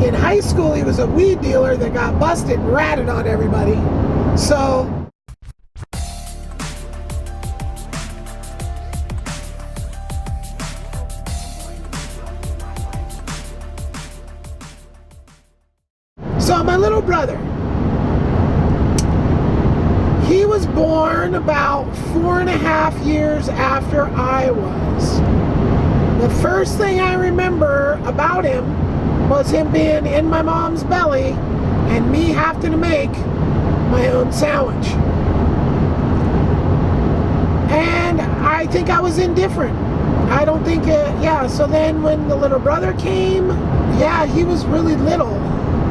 in high school, he was a weed dealer that got busted and ratted on everybody. So my little brother, he was born about 4.5 years after I was. The first thing I remember about him was him being in my mom's belly and me having to make my own sandwich. And I think I was indifferent. I don't think so then when the little brother came, he was really little.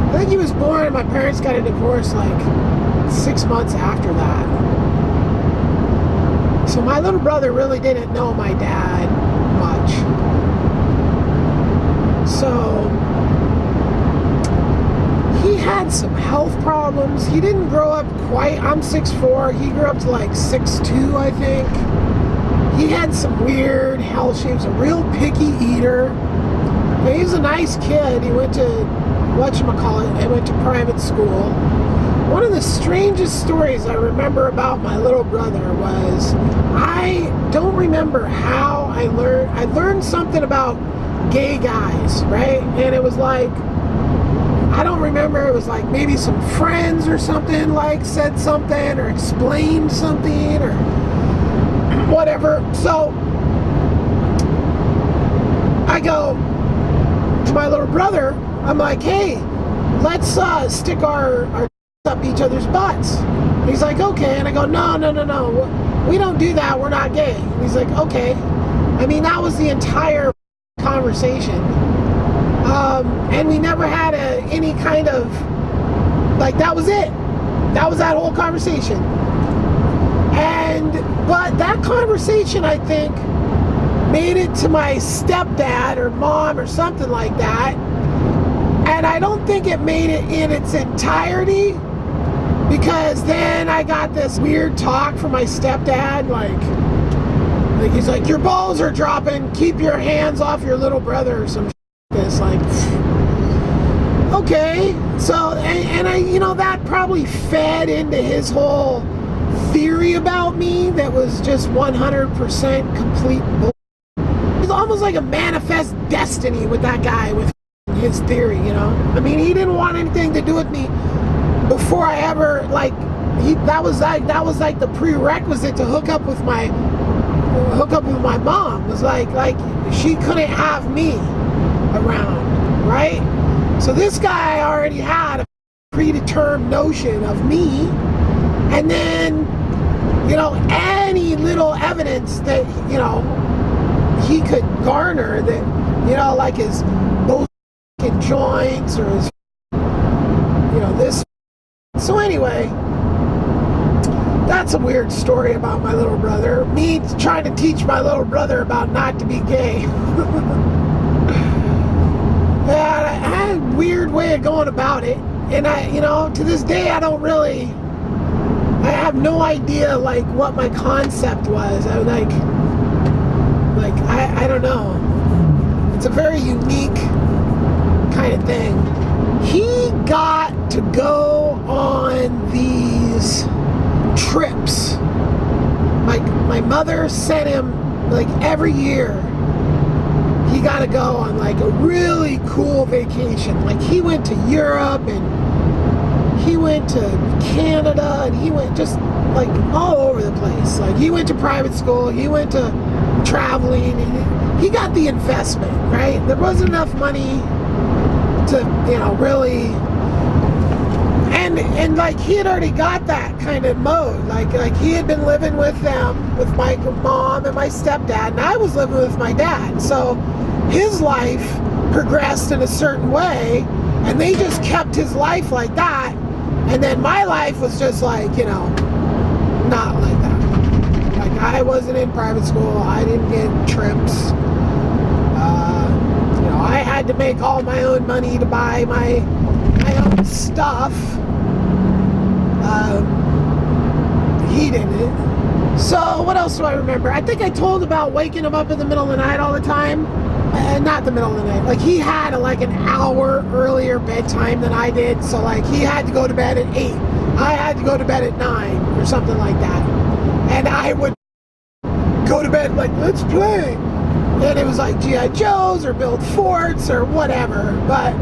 I think he was born and my parents got a divorce like 6 months after that. So my little brother really didn't know my dad much. So he had some health problems. He didn't grow up quite, I'm 6'4", he grew up to like 6'2", I think. He had some weird health. He was a real picky eater. But he was a nice kid. He went to I went to private school. One of the strangest stories I remember about my little brother was, I don't remember how I learned something about gay guys, right? And it was like, I don't remember, it was like maybe some friends or something like said something or explained something or whatever. So I go to my little brother, I'm like, hey, let's stick our up each other's butts. And he's like, okay. And I go, no, we don't do that, we're not gay. And he's like, okay. I mean, that was the entire conversation. And we never had any kind of, like, that was it. That was that whole conversation. But that conversation, I think, made it to my stepdad or mom or something like that. And I don't think it made it in its entirety, because then I got this weird talk from my stepdad, like he's like, your balls are dropping, keep your hands off your little brother or some shit. It's like, okay. So, and I, that probably fed into his whole theory about me that was just 100% complete bull. It was almost like a manifest destiny with that guy, with his theory, I mean, he didn't want anything to do with me before I ever, that was like the prerequisite to hook up with my mom. It was like she couldn't have me around, right? So this guy already had a predetermined notion of me, and then any little evidence that he could garner, that like his joints or his this. So anyway, that's a weird story about my little brother. Me trying to teach my little brother about not to be gay. Yeah, I had a weird way of going about it, and to this day I have no idea what my concept was. I don't know. It's a very unique kind of thing. He got to go on these trips. My mother sent him every year. He got to go on a really cool vacation. He went to Europe and he went to Canada and he went just all over the place. He went to private school. He went to traveling. And he got the investment, right? There wasn't enough money to really, and he had already got that kind of mode. He had been living with them, with my mom and my stepdad, and I was living with my dad. So his life progressed in a certain way, and they just kept his life like that. And then my life was just not like that. I wasn't in private school. I didn't get trips. I had to make all my own money to buy my own stuff. He didn't. So what else do I remember? I think I told about waking him up in the middle of the night all the time. Not the middle of the night. Like, he had like an hour earlier bedtime than I did. So like, he had to go to bed at 8. I had to go to bed at 9 or something like that. And I would go to bed like, let's play. And it was like G.I. Joes or build forts or whatever. But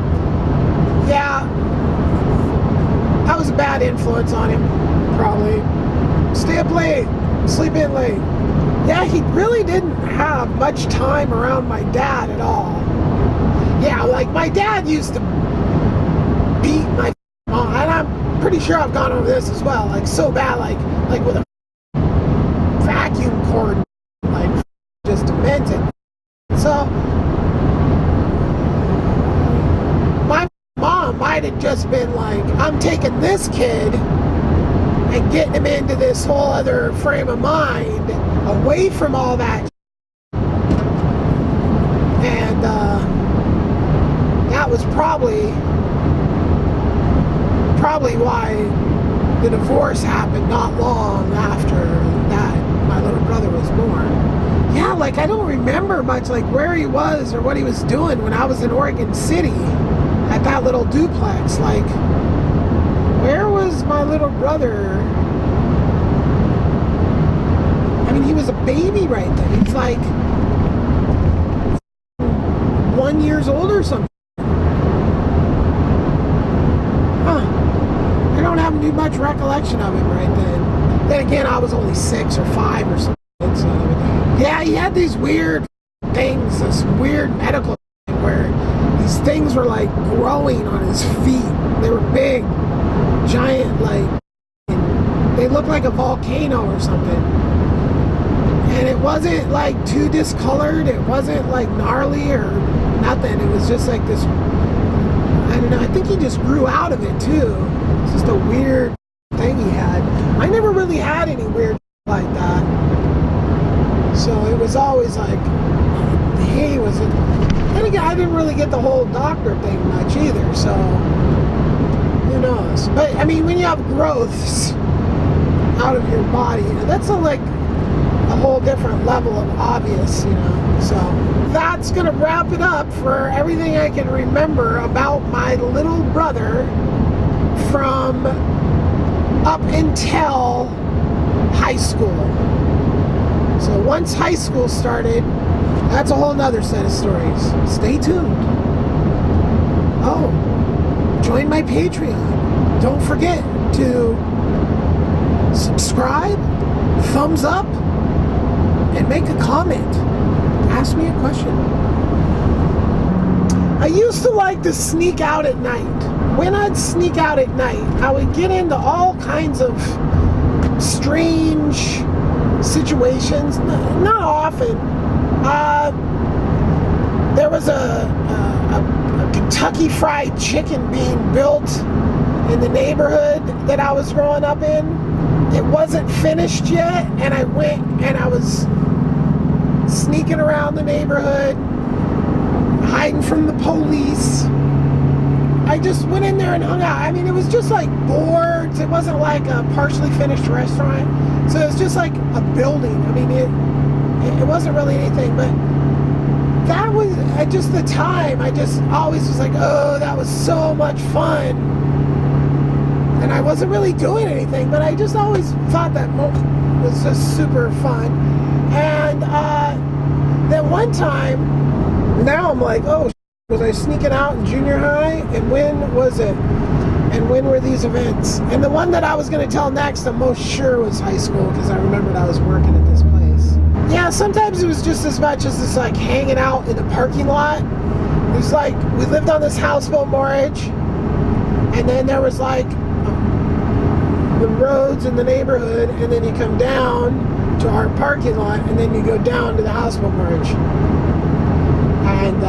yeah, I was a bad influence on him, probably. Stay up late, sleep in late. Yeah, he really didn't have much time around my dad at all. Yeah, like my dad used to beat my mom, and I'm pretty sure I've gone over this as well. Like so bad, like with a vacuum cord, like just demented. So my mom might have just been like, I'm taking this kid and getting him into this whole other frame of mind, away from all that. And that was probably why the divorce happened not long after that my little brother was born. Yeah, like I don't remember much like where he was or what he was doing when I was in Oregon City at that little duplex. Like, where was my little brother? I mean, he was a baby right then. He's like 1 year old or something. I don't have much recollection of him right then. Then again, I was only 6 or 5 or something. So, yeah, he had these weird things, this weird medical thing where these things were like growing on his feet. They were big, giant, like, they looked like a volcano or something. And it wasn't like too discolored, it wasn't like gnarly or nothing. It was just like this, I don't know, I think he just grew out of it too. It's just a weird thing he had. I never really had any weird like that. So it was always like, he was, then again, I didn't really get the whole doctor thing much either, so who knows. But I mean, when you have growths out of your body, you know, that's like a whole different level of obvious, you know. So that's gonna wrap it up for everything I can remember about my little brother from up until high school. So once high school started, that's a whole nother set of stories. Stay tuned. Oh, join my Patreon. Don't forget to subscribe, thumbs up, and make a comment. Ask me a question. I used to like to sneak out at night. When I'd sneak out at night, I would get into all kinds of strange situations. Not often. There was a Kentucky Fried Chicken being built in the neighborhood that I was growing up in. It wasn't finished yet, and I went and I was sneaking around the neighborhood, hiding from the police. I just went in there and hung out. I mean, it was just like boards. It wasn't like a partially finished restaurant. So it was just like a building. I mean, it wasn't really anything, but that was at just the time. I just always was like, oh, that was so much fun. And I wasn't really doing anything, but I just always thought that was just super fun. And then one time, now I'm like, oh, was I sneaking out in junior high? And when was it? And when were these events? And the one that I was going to tell next, I'm most sure was high school, because I remembered I was working at this place. Yeah, sometimes it was just as much as this, like, hanging out in the parking lot. It was like, we lived on this houseboat moorage, and then there was, like, the roads in the neighborhood, and then you come down to our parking lot, and then you go down to the houseboat moorage. And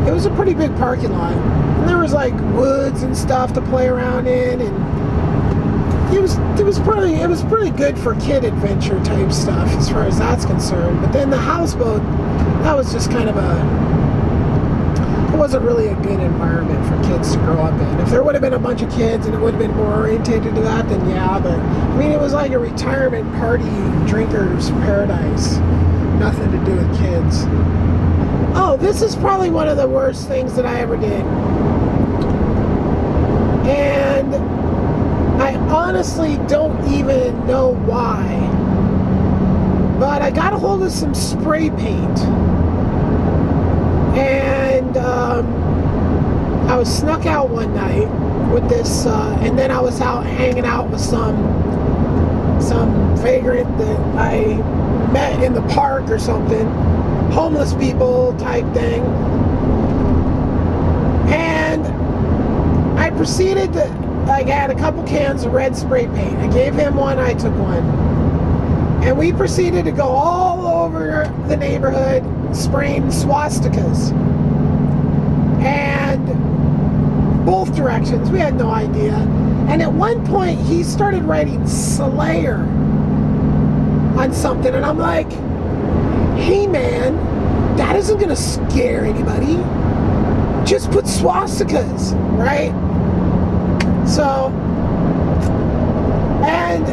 it was a pretty big parking lot. And there was like woods and stuff to play around in, and it was pretty good for kid adventure type stuff as far as that's concerned. But then the houseboat, that was just kind of it wasn't really a good environment for kids to grow up in. If there would have been a bunch of kids and it would have been more orientated to that, then yeah, but I mean, it was like a retirement party drinker's paradise. Nothing to do with kids. Oh, this is probably one of the worst things that I ever did. And I honestly don't even know why. But I got a hold of some spray paint. And I was snuck out one night with this, and then I was out hanging out with some vagrant that I met in the park or something. Homeless people type thing. And I proceeded to, like, I had a couple cans of red spray paint. I gave him one, I took one. And we proceeded to go all over the neighborhood spraying swastikas. And both directions, we had no idea. And at one point, he started writing Slayer on something. And I'm like, hey man, that isn't going to scare anybody. Just put swastikas, right? So, and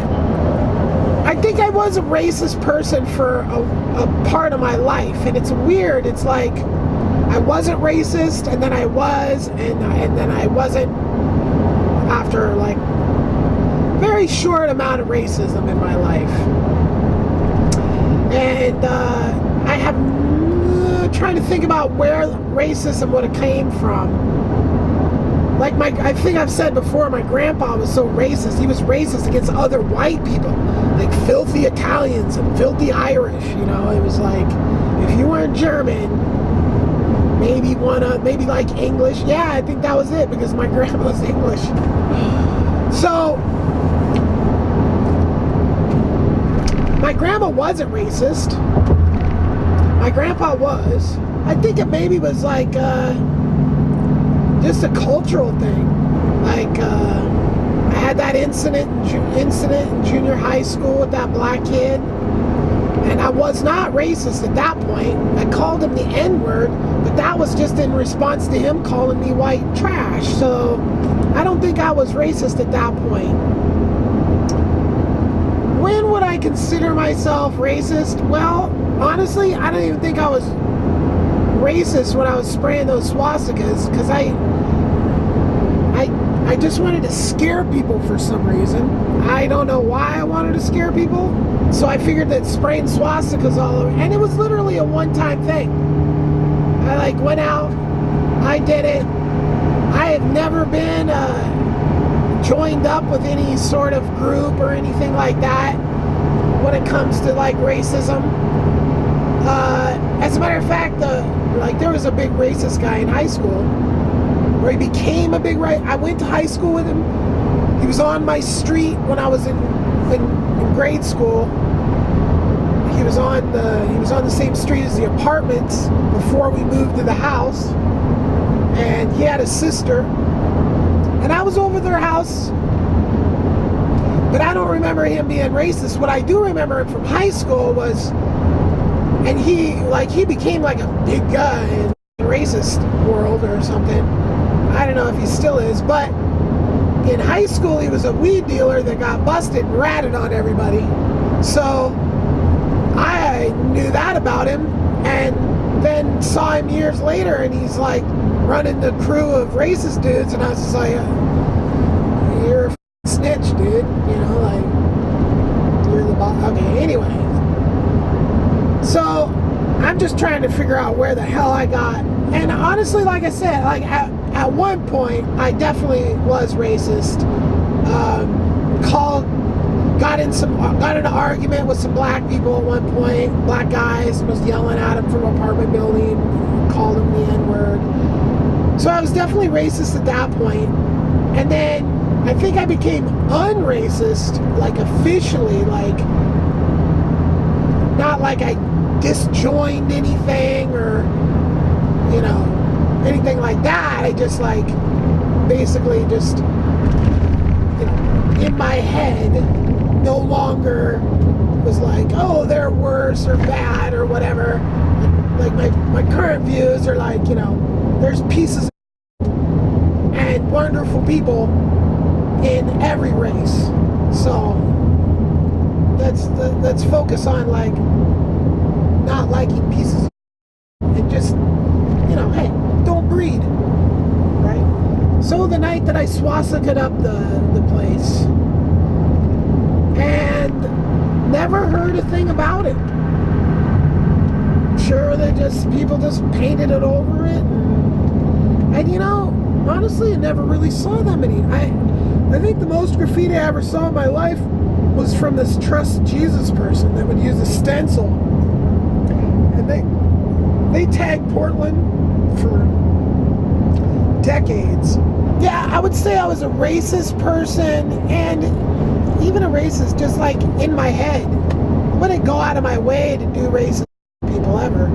I think I was a racist person for a part of my life. And it's weird. It's like I wasn't racist, and then I was, and then I wasn't after like very short amount of racism in my life. And I have trying to think about where racism would have came from. Like I think I've said before, my grandpa was so racist. He was racist against other white people, like filthy Italians and filthy Irish. You know, it was like if you weren't German, maybe like English. Yeah, I think that was it because my grandma was English. So my grandma wasn't racist. My grandpa was. I think it maybe was like just a cultural thing. Like I had that incident in junior high school with that black kid, and I was not racist at that point. I called him the N-word, but that was just in response to him calling me white trash. So I don't think I was racist at that point. When would I consider myself racist? Well, honestly, I don't even think I was racist when I was spraying those swastikas, because I just wanted to scare people for some reason. I don't know why I wanted to scare people. So I figured that spraying swastikas all over, and it was literally a one-time thing. I like went out, I did it. I have never been joined up with any sort of group or anything like that when it comes to like racism. As a matter of fact, there was a big racist guy in high school where he became a big I went to high school with him. He was on my street when I was in grade school. He was on the same street as the apartments before we moved to the house. And he had a sister. And I was over their house. But I don't remember him being racist. What I do remember him from high school was, and he became like a big guy in the racist world or something. I don't know if he still is, but in high school he was a weed dealer that got busted and ratted on everybody. So I knew that about him, and then saw him years later, and he's like running the crew of racist dudes, and I was just like, you're a snitch, dude. You know, like, you're the boss. Okay, anyway. So I'm just trying to figure out where the hell I got. And honestly, like I said, like at one point, I definitely was racist. Got in an argument with some black people at one point. Black guys, was yelling at him from an apartment building, called him the N-word. So I was definitely racist at that point. And then I think I became unracist, like officially, like not like I disjoined anything or, you know, anything like that. I just like basically just, you know, in my head no longer was like, oh, they're worse or bad or whatever. Like my current views are like, you know, there's pieces and wonderful people in every race. So let's focus on like not liking pieces and just, hey, don't breed, right? So the night that I swastika'd up the place, and never heard a thing about it. I'm sure people just painted it over it, and honestly, I never really saw that many. I think the most graffiti I ever saw in my life was from this Trust Jesus person that would use a stencil, and they tagged Portland for decades. Yeah, I would say I was a racist person, and even a racist just like in my head. I wouldn't go out of my way to do racist people ever.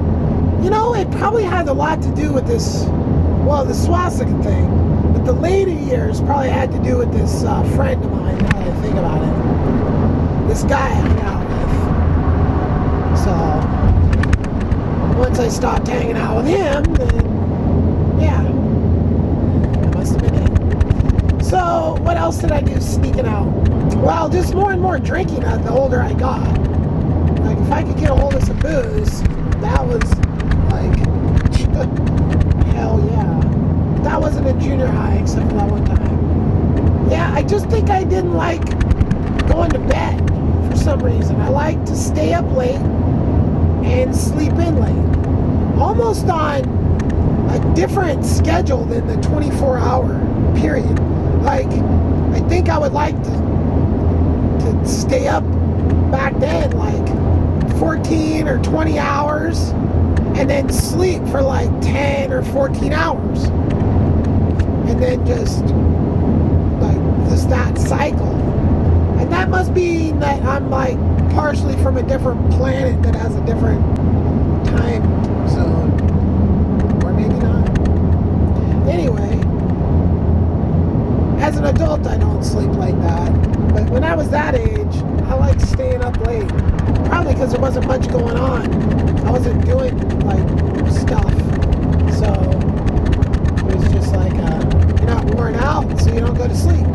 It probably had a lot to do with this, the swastika thing. But the later years probably had to do with this friend of mine, now that I think about it. This guy I hung out with. So, once I stopped hanging out with him, then, yeah, that must have been it. So, what else did I do sneaking out? Well, just more and more drinking the older I got. Like, if I could get a hold of some booze, that was, like, hell yeah. That wasn't in junior high, except for that one time. Yeah, I just think I didn't like going to bed for some reason. I like to stay up late and sleep in late. Almost on a different schedule than the 24-hour period. Like, I think I would like to stay up back then, like 14 or 20 hours, and then sleep for like 10 or 14 hours. And then just that cycle. And that must be that I'm like partially from a different planet that has a different time zone. Or maybe not. Anyway, as an adult I don't sleep like that. But when I was that age, I liked staying up late. Probably because there wasn't much going on. I wasn't doing like stuff. So it was just like you're not worn out, so you don't go to sleep.